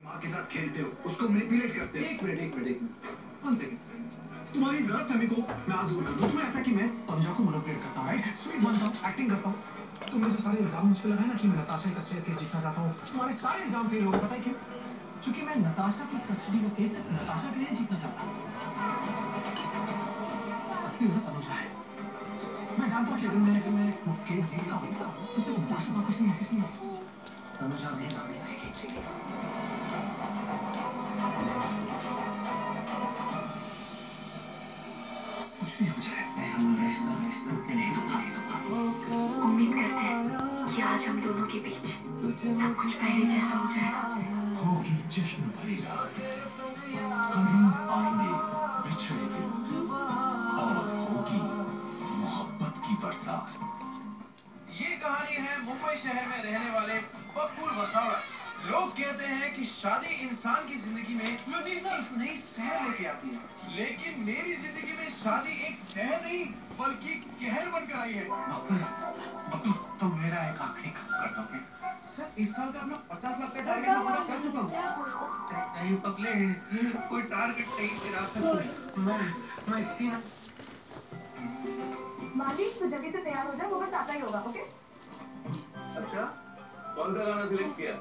माँ के साथ खेलते हो, उसको मैनिपुलेट करते हो। एक मिनट 1 सेकंड। तुम्हारी गलतफहमी को मैं आज दूर कर दूं। तुम्हें लगता है कि मैं तनुजा को मैनिपुलेट करता हूं, राइट? स्वीट बनता हूं, एक्टिंग करता हूं। तुमने जो सारे इल्जाम मुझ पे लगाए ना कि मैं नताशा की कस्टडी केस जीतना चाहता हूं, तुम्हारे सारे इल्जाम फेल हो गए। पता है क्यों? क्योंकि मैं नताशा की कस्टडी का केस सिर्फ नताशा के लिए जीतना चाहता हूं। असली वजह तनुजा है। मैं जानता हूं कि अगर मैं वो केस जीतता हूं तो सिर्फ नताशा वापस नहीं तनुजा भी वापस आएगी। कुछ भी हो जाए, मैं हमारा रिश्ता टूटने नहीं दूंगा। उम्मीद करते हैं कि आज हम दोनों के बीच सब कुछ पहले जैसा हो जाएगा। होगी जश्न भरी रात, करीब आएंगे बिछड़े दिल और होगी मोहब्बत की बरसात। ये कहानी है मुंबई शहर में रहने वाले बकुल वसावा। लोग कहते हैं कि शादी इंसान की जिंदगी में एक नई सहर लेके आती है, लेकिन मेरी जिंदगी में शादी एक सहर नहीं बल्कि कहर बनकर आई है। बकुल, तुम मेरा एक आखिरी काम कर दोगे? सर, इस साल का अपना 50 लाख का टारगेट मैं पूरा कर चुका हूँ। नहीं पगले, कोई टारगेट नहीं तेरा। मैं इसकी ना मालिक, तू जल्दी से तैयार हो जा, वो बस आता ही होगा। ओके? अच्छा, कौन सा गाना सिलेक्ट किया?